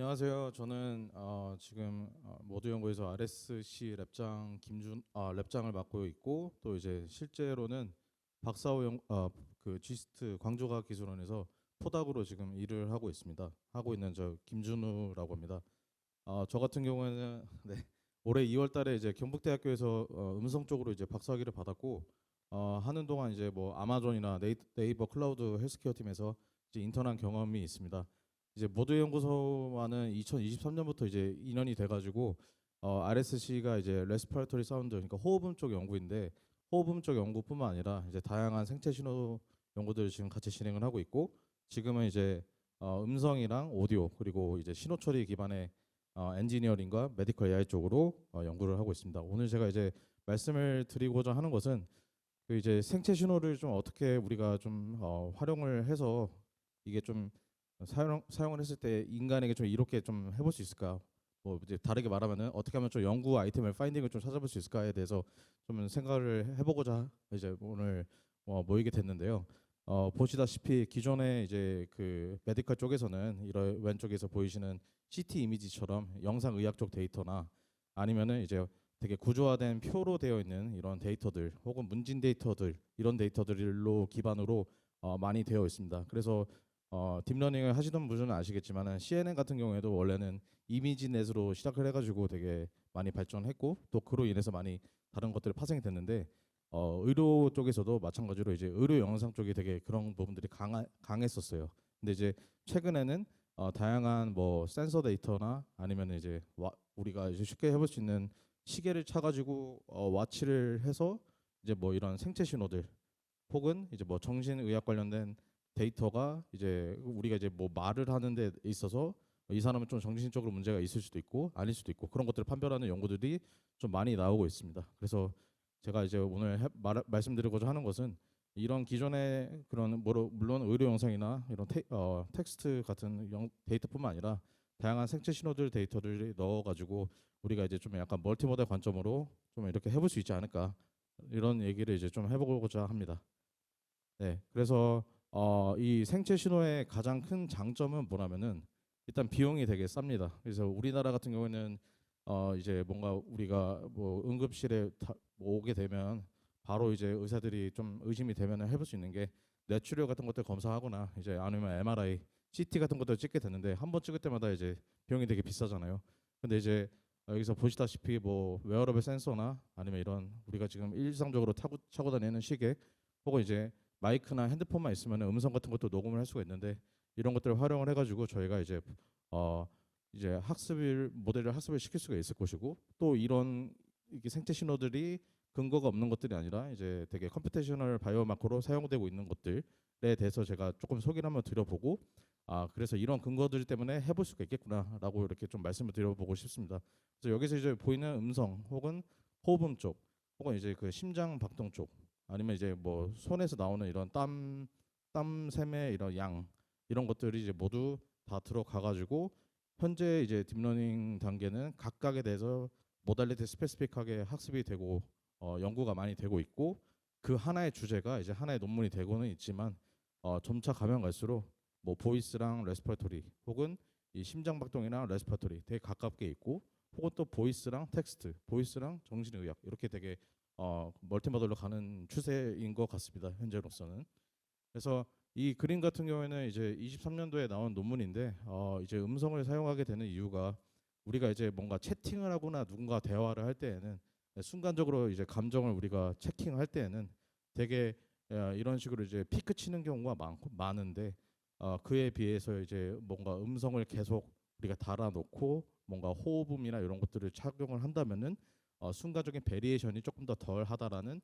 안녕하세요. 저는 지금 모두연구에서 RSC 랩장을 맡고 있고 또 이제 실제로는 박사호 그 지스트 광주과학기술원에서 포닥으로 지금 일을 하고 있습니다. 하고 있는 저 김준우라고 합니다. 저 같은 경우에는 네, 올해 2월 달에 이제 경북대학교에서 음성 쪽으로 이제 박사학위를 받았고 하는 동안 이제 뭐 아마존이나 네이버 클라우드 헬스케어 팀에서 이제 인턴한 경험이 있습니다. 이제 모두 연구소와는 2023년부터 이제 인연이 돼가지고 RSC가 이제 레스피레토리 사운드 그러니까 호흡음 쪽 연구인데 호흡음 쪽 연구뿐만 아니라 이제 다양한 생체 신호 연구들을 지금 같이 진행을 하고 있고 지금은 이제 음성이랑 오디오 그리고 이제 신호 처리 기반의 엔지니어링과 메디컬 AI 쪽으로 연구를 하고 있습니다. 오늘 제가 이제 말씀을 드리고자 하는 것은 그 이제 생체 신호를 좀 어떻게 우리가 좀 활용을 해서 이게 좀 사용을 했을 때 인간에게 좀 이롭게 좀 해볼 수 있을까? 뭐 이제 다르게 말하면은 어떻게 하면 좀 연구 아이템을 파인딩을 좀 찾아볼 수 있을까에 대해서 좀 생각을 해보고자 이제 오늘 모이게 됐는데요. 보시다시피 기존에 이제 그 메디컬 쪽에서는 이런 왼쪽에서 보이시는 CT 이미지처럼 영상 의학 쪽 데이터나 아니면은 이제 되게 구조화된 표로 되어 있는 이런 데이터들 혹은 문진 데이터들 이런 데이터들로 기반으로 많이 되어 있습니다. 그래서 딥러닝을 하시던 분들은 아시겠지만은 CNN 같은 경우에도 원래는 이미지넷으로 시작을 해가지고 되게 많이 발전했고 또 그로 인해서 많이 다른 것들이 파생이 됐는데 의료 쪽에서도 마찬가지로 이제 의료 영상 쪽이 되게 그런 부분들이 강했었어요. 근데 이제 최근에는 다양한 뭐 센서 데이터나 아니면 이제 우리가 이제 쉽게 해볼 수 있는 시계를 차가지고 와치를 해서 이제 뭐 이런 생체 신호들 혹은 이제 뭐 정신의학 관련된 데이터가 이제 우리가 이제 뭐 말을 하는 데 있어서 이 사람은 좀 정신적으로 문제가 있을 수도 있고 아닐 수도 있고 그런 것들을 판별하는 연구들이 좀 많이 나오고 있습니다. 그래서 제가 이제 오늘 말씀드리고자 하는 것은 이런 기존의 그런 물론 의료 영상이나 이런 텍스트 같은 데이터뿐만 아니라 다양한 생체 신호들 데이터를 넣어가지고 우리가 이제 좀 약간 멀티모달 관점으로 좀 이렇게 해볼 수 있지 않을까 이런 얘기를 이제 좀 해보고자 합니다. 네, 그래서 이 생체 신호의 가장 큰 장점은 뭐냐면은 일단 비용이 되게 쌉니다. 그래서 우리나라 같은 경우에는 이제 뭔가 우리가 뭐 응급실에 뭐 오게 되면 바로 이제 의사들이 좀 의심이 되면은 해볼 수 있는 게 뇌출혈 같은 것들 검사하거나 이제 아니면 MRI, CT 같은 것들 찍게 되는데 한 번 찍을 때마다 이제 비용이 되게 비싸잖아요. 근데 이제 여기서 보시다시피 뭐 웨어러블 센서나 아니면 이런 우리가 지금 일상적으로 차고 다니는 시계 혹은 이제 마이크나 핸드폰만 있으면 음성 같은 것도 녹음을 할 수가 있는데 이런 것들을 활용을 해가지고 저희가 어 이제 모델을 학습을 시킬 수가 있을 것이고 또 이런 이게 생체 신호들이 근거가 없는 것들이 아니라 이제 되게 컴퓨테이셔널 바이오마커로 사용되고 있는 것들에 대해서 제가 조금 소개를 한번 드려보고 그래서 이런 근거들 때문에 해볼 수가 있겠구나라고 이렇게 좀 말씀을 드려보고 싶습니다. 그래서 여기서 이제 보이는 음성 혹은 호흡음 쪽 혹은 이제 그 심장 박동 쪽 아니면 이제 뭐 손에서 나오는 이런 땀샘의 이런 양 이런 것들이 이제 모두 다 들어가 가지고 현재 이제 딥러닝 단계는 각각에 대해서 모달리티 스페시픽하게 학습이 되고 연구가 많이 되고 있고 그 하나의 주제가 이제 하나의 논문이 되고는 있지만 점차 가면 갈수록 뭐 보이스랑 레스피레토리 혹은 이 심장 박동이나 레스피레토리 되게 가깝게 있고 혹은 또 보이스랑 텍스트, 보이스랑 정신의학 이렇게 되게 멀티모델로 가는 추세인 것 같습니다. 현재로서는. 그래서 이 그림 같은 경우에는 이제 23년도에 나온 논문인데 이제 음성을 사용하게 되는 이유가 우리가 이제 뭔가 채팅을 하거나 누군가 대화를 할 때에는 순간적으로 이제 감정을 우리가 체킹할 때에는 되게 이런 식으로 이제 피크 치는 경우가 많은데 그에 비해서 이제 뭔가 음성을 계속 우리가 달아놓고 뭔가 호흡음이나 이런 것들을 착용을 한다면은 순간적인 베리에이션이 조금 더 덜하다라는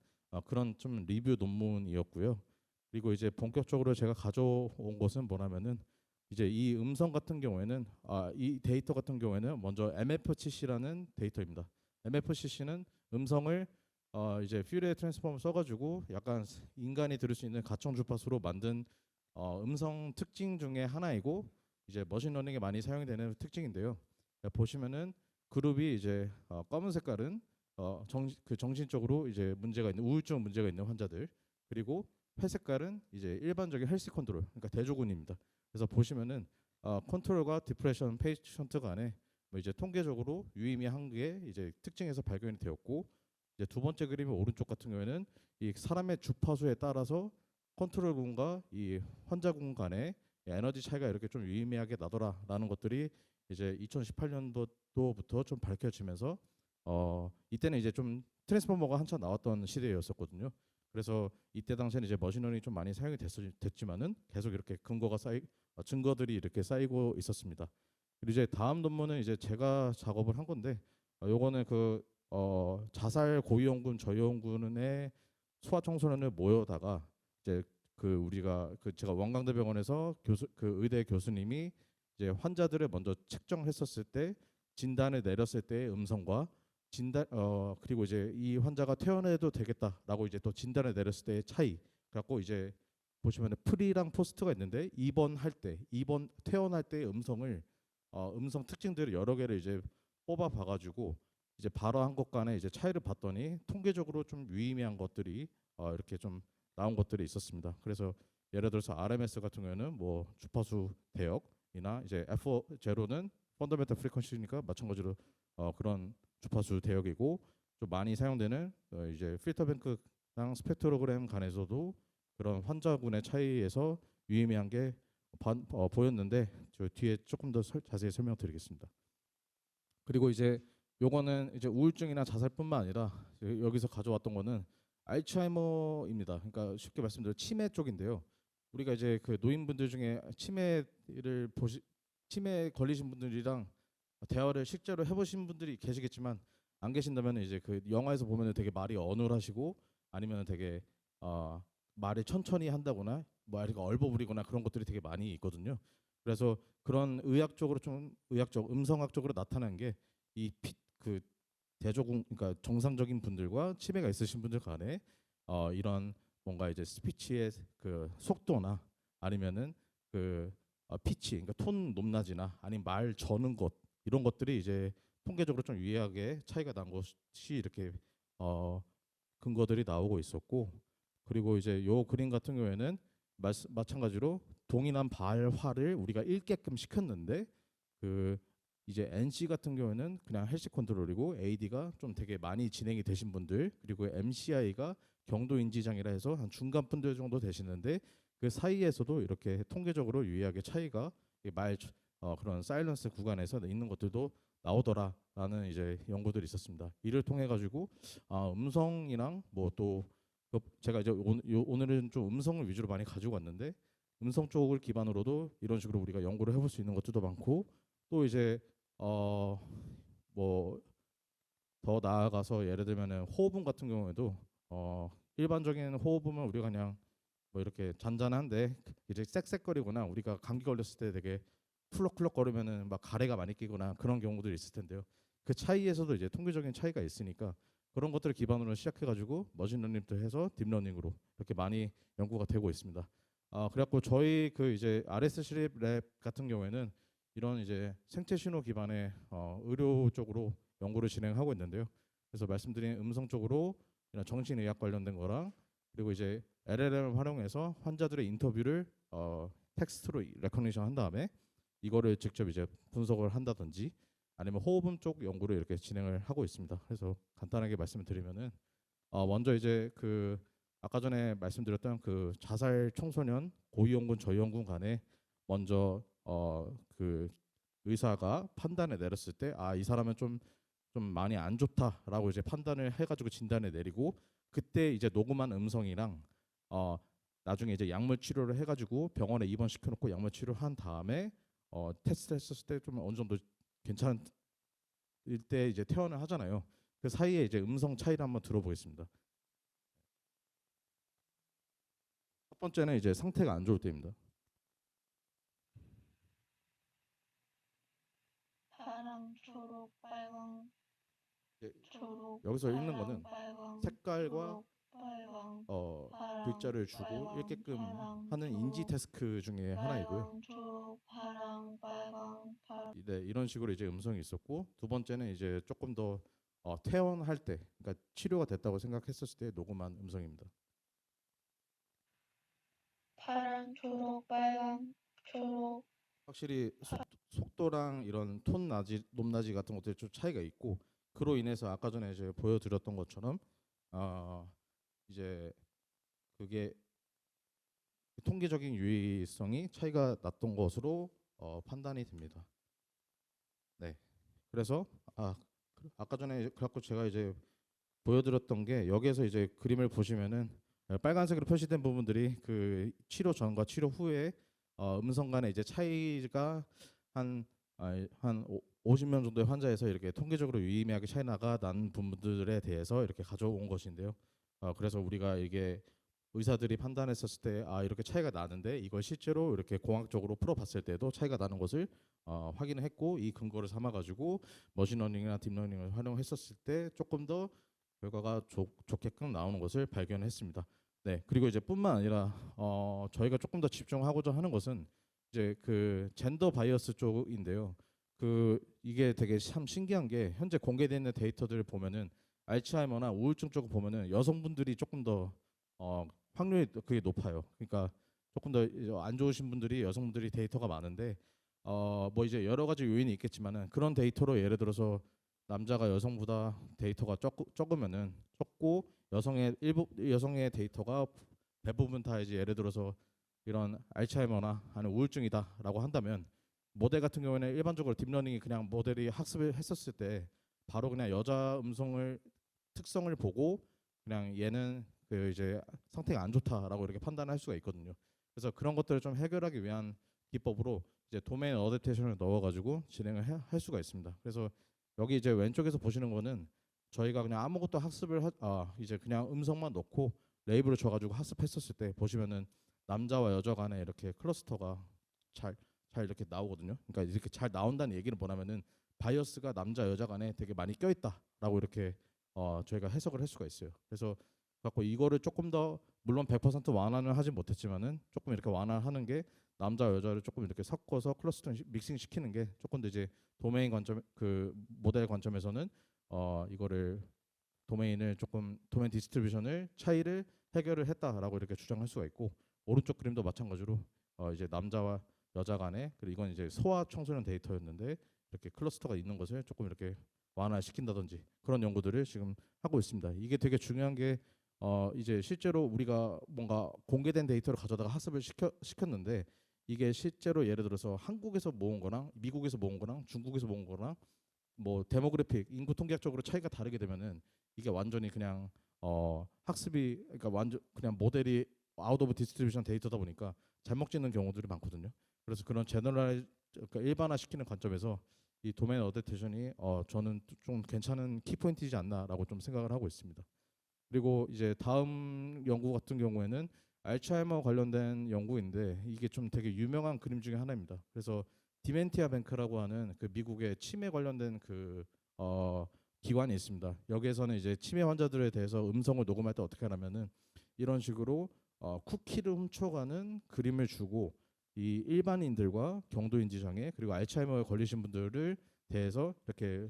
그런 좀 리뷰 논문이었고요. 그리고 이제 본격적으로 제가 가져온 것은 뭐냐면은 이제 이 음성 같은 경우에는 이 데이터 같은 경우에는 먼저 MFCC라는 데이터입니다. MFCC는 음성을 이제 퓨리에 트랜스폼을 써가지고 약간 인간이 들을 수 있는 가청 주파수로 만든 음성 특징 중에 하나이고 이제 머신러닝에 많이 사용이 되는 특징인데요. 보시면은 그룹이 이제 검은 색깔은 정신적으로 이제 문제가 있는 우울증 문제가 있는 환자들 그리고 회색깔은 이제 일반적인 헬스 컨트롤 그러니까 대조군입니다. 그래서 보시면은 컨트롤과 디프레션 페이션트 간에 뭐 이제 통계적으로 유의미한 게 이제 특징에서 발견이 되었고, 이제 두 번째 그림의 오른쪽 같은 경우에는 이 사람의 주파수에 따라서 컨트롤군과 이 환자군 간의 에너지 차이가 이렇게 좀 유의미하게 나더라라는 것들이 이제 2018년도부터 좀 밝혀지면서 이때는 이제 좀 트랜스포머가 한참 나왔던 시대였었거든요. 그래서 이때 당시에는 이제 머신러닝이 좀 많이 사용이 됐지만은 계속 이렇게 증거들이 이렇게 쌓이고 있었습니다. 그리고 이제 다음 논문은 이제 제가 작업을 한 건데, 요거는 자살 고위험군 저위험군의 소아 청소년을 모여다가 이제 우리가 제가 원광대병원에서 의대 교수님이 이제 환자들을 먼저 측정을 했었을 때 진단을 내렸을 때의 음성과 그리고 이제 이 환자가 퇴원해도 되겠다라고 이제 또 진단을 내렸을 때의 차이 갖고 이제 보시면은 프리랑 포스트가 있는데 입원 퇴원할 때의 음성 특징들을 여러 개를 이제 뽑아 봐가지고 이제 발화한 것 간에 이제 차이를 봤더니 통계적으로 좀 유의미한 것들이 이렇게 좀 나온 것들이 있었습니다. 그래서 예를 들어서 RMS 같은 경우에는 뭐 주파수 대역이나 이제 F0는 펀더멘탈 프리퀀시니까 마찬가지로 그런 주파수 대역이고, 좀 많이 사용되는 이제 필터뱅크랑 스펙트로그램 간에서도 그런 환자군의 차이에서 유의미한 게 보였는데, 저 뒤에 조금 더 자세히 설명드리겠습니다. 그리고 이제 요거는 이제 우울증이나 자살뿐만 아니라 여기서 가져왔던 거는 알츠하이머입니다. 그러니까 쉽게 말씀드려 치매 쪽인데요. 우리가 이제 그 노인분들 중에 치매 걸리신 분들이랑 대화를 실제로 해보신 분들이 계시겠지만, 안 계신다면 이제 그 영화에서 보면 되게 말이 어눌하시고 아니면 되게 말을 천천히 한다거나 말이 얼버무리거나 그런 것들이 되게 많이 있거든요. 그래서 그런 의학적 음성학적으로 나타난 게 이 대조군, 그러니까 정상적인 분들과 치매가 있으신 분들 간에 이런 뭔가 이제 스피치의 그 속도나 아니면은 피치, 그러니까 톤 높낮이나 아니면 말 저는 것, 이런 것들이 이제 통계적으로 좀 유의하게 차이가 난 것이 이렇게 근거들이 나오고 있었고, 그리고 이제 요 그림 같은 경우에는 마찬가지로 동일한 발화를 우리가 읽게끔 시켰는데, 이제 NC 같은 경우에는 그냥 헬스 컨트롤이고 AD가 좀 되게 많이 진행이 되신 분들, 그리고 MCI가 경도 인지장애라 해서 한 중간 분들 정도 되시는데, 그 사이에서도 이렇게 통계적으로 유의하게 차이가 그런 사일런스 구간에서 있는 것들도 나오더라라는 이제 연구들이 있었습니다. 이를 통해 가지고 음성이랑 뭐 또 제가 이제 오늘은 좀 음성을 위주로 많이 가지고 왔는데, 음성 쪽을 기반으로도 이런 식으로 우리가 연구를 해볼 수 있는 것들도 많고, 또 이제 뭐 더 나아가서 예를 들면은 호흡음 같은 경우에도 일반적인 호흡음은 우리가 그냥 뭐 이렇게 잔잔한데 이제 쌕쌕거리거나 우리가 감기 걸렸을 때 되게 풀럭풀럭거리면은 막 가래가 많이 끼거나 그런 경우들이 있을 텐데요. 그 차이에서도 이제 통계적인 차이가 있으니까 그런 것들을 기반으로 시작해가지고 머신러닝도 해서 딥러닝으로 이렇게 많이 연구가 되고 있습니다. 그래갖고 저희 이제 RS 시립 랩 같은 경우에는 이런 이제 생체 신호 기반의 의료 쪽으로 연구를 진행하고 있는데요. 그래서 말씀드린 음성 쪽으로 이런 정신의학 관련된 거랑, 그리고 이제 LLM을 활용해서 환자들의 인터뷰를 텍스트로 레커니션 한 다음에 이거를 직접 이제 분석을 한다든지 아니면 호흡음 쪽 연구를 이렇게 진행을 하고 있습니다. 그래서 간단하게 말씀을 드리면은 먼저 이제 아까 전에 말씀드렸던 자살 청소년 고위험군 저위험군 간에 먼저 의사가 판단을 내렸을 때 이 사람은 좀 많이 안 좋다라고 이제 판단을 해가지고 진단을 내리고, 그때 이제 녹음한 음성이랑 나중에 이제 약물 치료를 해가지고 병원에 입원시켜놓고 약물 치료한 다음에 테스트했을 때 좀 어느 정도 괜찮을 때 이제 퇴원을 하잖아요. 그 사이에 이제 음성 차이를 한번 들어보겠습니다. 첫 번째는 이제 상태가 안 좋을 때입니다. 파랑, 초록, 빨강, 초록, 여기서 읽는 파랑, 거는 빨강, 색깔과 초록, 빨강, 파랑, 글자를 주고 빨강, 읽게끔 파랑, 하는 인지 초록, 태스크 중에 하나이고요. 빨강, 초록, 파랑, 빨강, 파랑. 네, 이런 식으로 이제 음성이 있었고, 두 번째는 이제 조금 더 퇴원할 때, 그러니까 치료가 됐다고 생각했었을 때 녹음한 음성입니다. 파랑, 초록, 빨강, 초록, 확실히 속도랑 이런 톤 높낮이 같은 것들이 좀 차이가 있고 그로 인해서 아까 전에 이제 보여드렸던 것처럼 어 이제 그게 통계적인 유의성이 차이가 났던 것으로 판단이 됩니다. 네. 그래서 아까 전에 그래갖고 제가 이제 보여드렸던 게 여기에서 이제 그림을 보시면은 빨간색으로 표시된 부분들이 그 치료 전과 치료 후에 음성 간의 이제 차이가 한, 한 50명 정도의 환자에서 이렇게 통계적으로 유의미하게 차이나가 난 부분들에 대해서 이렇게 가져온 것인데요. 그래서 우리가 이게 의사들이 판단했었을 때 이렇게 차이가 나는데 이걸 실제로 이렇게 공학적으로 풀어봤을 때도 차이가 나는 것을 확인을 했고 이 근거를 삼아가지고 머신러닝이나 딥러닝을 활용했었을 때 조금 더 결과가 좋게끔 나오는 것을 발견했습니다. 네, 그리고 이제 뿐만 아니라 저희가 조금 더 집중하고자 하는 것은 이제 그 젠더 바이어스 쪽인데요. 그 이게 되게 참 신기한 게 현재 공개되어 있는 데이터들을 보면은 알츠하이머나 우울증 쪽을 보면은 여성분들이 조금 더 확률이 그게 높아요. 그러니까 조금 더 안 좋으신 분들이 여성분들이 데이터가 많은데 뭐 이제 여러 가지 요인이 있겠지만은 그런 데이터로 예를 들어서 남자가 여성보다 데이터가 적으면은 적고 여성의 데이터가 대부분 다 이제 예를 들어서 이런 알츠하이머나 하는 우울증이다라고 한다면 모델 같은 경우에는 일반적으로 딥러닝이 그냥 모델이 학습을 했었을 때 바로 그냥 여자 음성을 특성을 보고 그냥 얘는 그 이제 상태가 안 좋다라고 이렇게 판단할 수가 있거든요. 그래서 그런 것들을 좀 해결하기 위한 기법으로 이제 도메인 어댑테이션을 넣어가지고 진행을 할 수가 있습니다. 그래서 여기 이제 왼쪽에서 보시는 거는 저희가 그냥 아무것도 이제 그냥 음성만 넣고 레이블을 줘가지고 학습했었을 때 보시면은 남자와 여자 간에 이렇게 클러스터가 잘 이렇게 나오거든요. 그러니까 이렇게 잘 나온다는 얘기는 뭐냐면은 바이어스가 남자 여자 간에 되게 많이 껴있다라고 이렇게 저희가 해석을 할 수가 있어요. 그래서 갖고 이거를 조금 더 물론 100% 완화는 하지 못했지만은 조금 이렇게 완화하는 게 남자 여자를 조금 이렇게 섞어서 클러스터 믹싱 시키는 게 조금 더 이제 도메인 관점 그 모델 관점에서는 이거를 도메인 디스트리뷰션을 차이를 해결을 했다라고 이렇게 주장할 수가 있고 오른쪽 그림도 마찬가지로 이제 남자와 여자 간에 그리고 이건 이제 소아 청소년 데이터였는데 이렇게 클러스터가 있는 것을 조금 이렇게 완화시킨다든지 그런 연구들을 지금 하고 있습니다. 이게 되게 중요한 게 이제 실제로 우리가 뭔가 공개된 데이터를 가져다가 학습을 시켰는데 이게 실제로 예를 들어서 한국에서 모은 거랑 미국에서 모은 거랑 중국에서 모은 거랑 뭐 데모그래픽 인구 통계학적으로 차이가 다르게 되면은 이게 완전히 그냥 학습이 그러니까 완전 그냥 모델이 아웃 오브 디스트리뷰션 데이터다 보니까 잘못 짓는 경우들이 많거든요. 그래서 그런 제너럴 그러니까 일반화시키는 관점에서 이 도메인 어댑테이션이 저는 좀 괜찮은 키포인트이지 않나라고 좀 생각을 하고 있습니다. 그리고 이제 다음 연구 같은 경우에는 알츠하이머 관련된 연구인데 이게 좀 되게 유명한 그림 중에 하나입니다. 그래서 디멘티아 뱅크라고 하는 그 미국의 치매 관련된 그 기관이 있습니다. 여기에서는 이제 치매 환자들에 대해서 음성을 녹음할 때 어떻게 하냐면은 이런 식으로 쿠키를 훔쳐가는 그림을 주고 이 일반인들과 경도인지 장애 그리고 알츠하이머에 걸리신 분들을 대해서 이렇게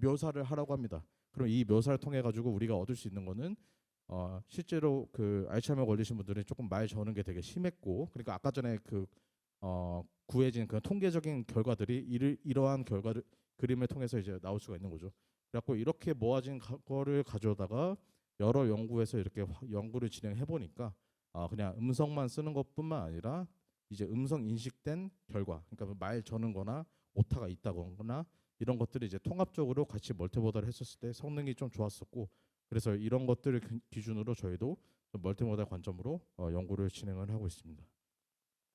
묘사를 하라고 합니다. 그럼 이 묘사를 통해 가지고 우리가 얻을 수 있는 거는 실제로 그 알츠하이머 걸리신 분들은 조금 말 저는 게 되게 심했고 그러니까 아까 전에 그 구해진 그 통계적인 결과들이 이러한 결과를 그림을 통해서 이제 나올 수가 있는 거죠. 그래갖고 이렇게 모아진 거를 가져다가 여러 연구에서 이렇게 연구를 진행해 보니까 그냥 음성만 쓰는 것뿐만 아니라 이제 음성 인식된 결과, 그러니까 말 저는거나 오타가 있다거나 이런 것들이 이제 통합적으로 같이 멀티모달을 했었을 때 성능이 좀 좋았었고 그래서 이런 것들을 기준으로 저희도 멀티모달 관점으로 연구를 진행을 하고 있습니다.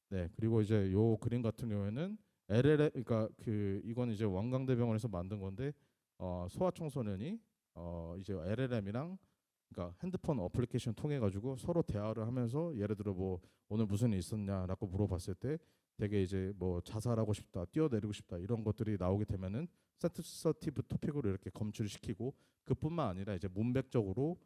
네, 그리고 이제 요 그림 같은 경우에는 그러니까 그 이건 이제 왕강대병원에서 만든 건데 소아 청소년이 이제 LLM이랑 그러니까 핸드폰 어플리케이션 통해 가지고 서로 대화를 하면서 예를 들어 뭐 오늘 무슨 일 있었냐라고 물어봤을 때 되게 이제 뭐 자살하고 싶다, 뛰어내리고 싶다 이런 것들이 나오게 되면은 센서티브 토픽으로 이렇게 검출을 시키고 그뿐만 아니라 이제 문맥적으로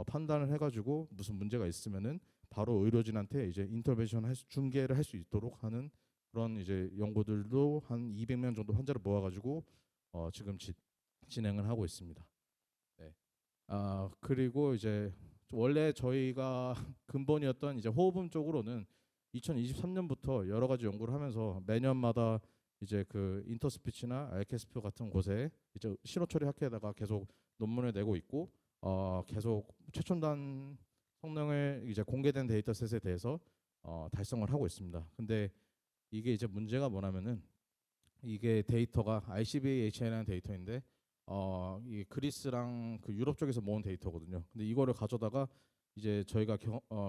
판단을 해가지고 무슨 문제가 있으면은 바로 의료진한테 이제 인터벤션 중계를 할 수 있도록 하는 그런 이제 연구들도 한 200명 정도 환자를 모아가지고 지금 진행을 하고 있습니다. 네. 그리고 이제 원래 저희가 근본이었던 이제 호흡음 쪽으로는 2023년부터 여러 가지 연구를 하면서 매년마다 이제 그 인터스피치나 알케스프 같은 곳에 이제 신호처리 학회에다가 계속 논문을 내고 있고 계속 최첨단 성능을 이제 공개된 데이터셋에 대해서 달성을 하고 있습니다. 근데 이게 이제 문제가 뭐냐면은 이게 데이터가 ICBHN이라는 데이터인데 이 그리스랑 그 유럽 쪽에서 모은 데이터거든요. 근데 이거를 가져다가 이제 저희가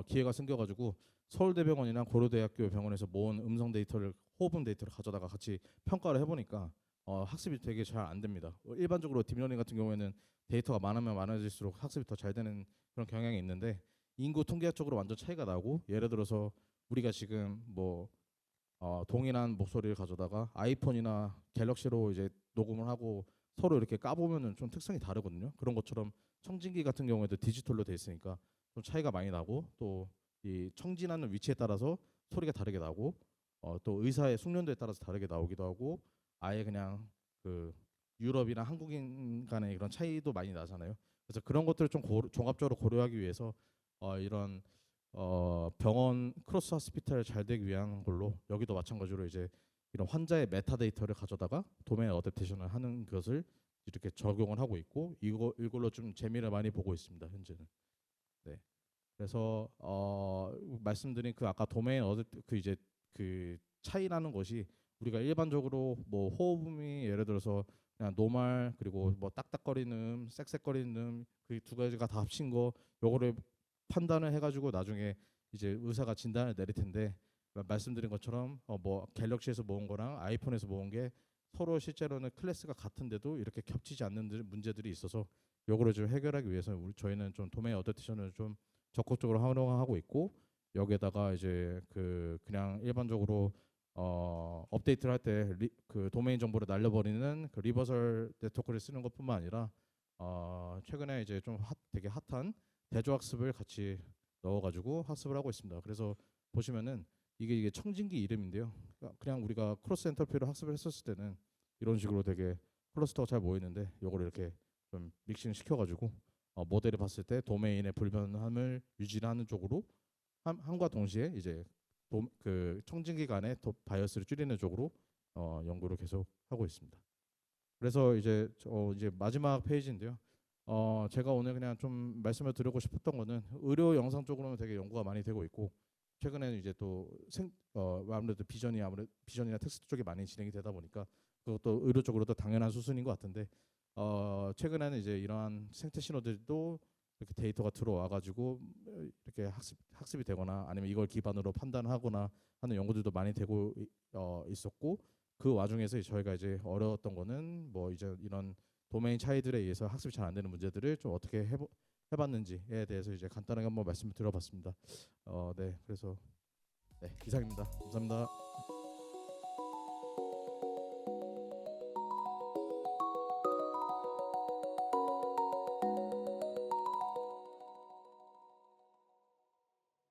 기회가 생겨가지고 서울대병원이나 고려대학교 병원에서 모은 음성 데이터를 호흡음 데이터를 가져다가 같이 평가를 해보니까 학습이 되게 잘 안 됩니다. 일반적으로 딥러닝 같은 경우에는 데이터가 많으면 많아질수록 학습이 더 잘 되는 그런 경향이 있는데 인구 통계학적으로 완전 차이가 나고 예를 들어서 우리가 지금 뭐 동일한 목소리를 가져다가 아이폰이나 갤럭시로 이제 녹음을 하고 서로 이렇게 까보면은 좀 특성이 다르거든요. 그런 것처럼 청진기 같은 경우에도 디지털로 돼 있으니까 좀 차이가 많이 나고 또 이 청진하는 위치에 따라서 소리가 다르게 나고 또 의사의 숙련도에 따라서 다르게 나오기도 하고 아예 그냥 그 유럽이나 한국인 간의 그런 차이도 많이 나잖아요. 그래서 그런 것들을 좀 종합적으로 고려하기 위해서 이런 병원 크로스 하스피탈 잘 되기 위한 걸로 여기도 마찬가지로 이제 이런 환자의 메타데이터를 가져다가 도메인 어댑테이션을 하는 것을 이렇게 적용을 하고 있고 이걸로 좀 재미를 많이 보고 있습니다 현재는. 네. 그래서 말씀드린 그 아까 도메인 그 이제 그 차이라는 것이 우리가 일반적으로 뭐 호흡음이 예를 들어서 그냥 노말 그리고 뭐 딱딱거리는 쌕쌕거리는 그 두 가지가 다 합친 거 요거를 판단을 해가지고 나중에 이제 의사가 진단을 내릴 텐데 말씀드린 것처럼 뭐 갤럭시에서 모은 거랑 아이폰에서 모은 게 서로 실제로는 클래스가 같은데도 이렇게 겹치지 않는 문제들이 있어서 요거를 좀 해결하기 위해서 저희는 좀 도메인 어댑테이션을 좀 적극적으로 활용하고 있고 여기에다가 이제 그냥 일반적으로 업데이트를 할 때 그 도메인 정보를 날려버리는 그 리버설 네트워크를 쓰는 것뿐만 아니라 최근에 이제 좀 되게 핫한 대조학습을 같이 넣어가지고 학습을 하고 있습니다. 그래서 보시면은 이게 청진기 이름인데요. 그냥 우리가 크로스 엔터피로 학습을 했었을 때는 이런 식으로 되게 클러스터가 잘 모이는데 요거를 이렇게 좀 믹싱 시켜가지고 모델을 봤을 때 도메인의 불변함을 유지하는 쪽으로 함과 동시에 이제 그 청진기 간의 바이어스를 줄이는 쪽으로 연구를 계속 하고 있습니다. 그래서 이제 마지막 페이지인데요. 제가 오늘 그냥 좀 말씀을 드리고 싶었던 거는 의료 영상 쪽으로는 되게 연구가 많이 되고 있고 최근에는 이제 또 아무래도 비전이나 텍스트 쪽이 많이 진행이 되다 보니까 그것도 의료 쪽으로도 당연한 수순인 것 같은데 최근에는 이제 이러한 생태 신호들도 이렇게 데이터가 들어와가지고 이렇게 학습이 되거나 아니면 이걸 기반으로 판단하거나 하는 연구들도 많이 되고 있었고 그 와중에서 저희가 이제 어려웠던 거는 뭐 이제 이런 도메인 차이들에 의해서 학습이 잘 안 되는 문제들을 좀 어떻게 해봤는지에 대해서 이제 간단하게 한번 말씀을 드려봤습니다. 네, 그래서 네, 이상입니다. 감사합니다.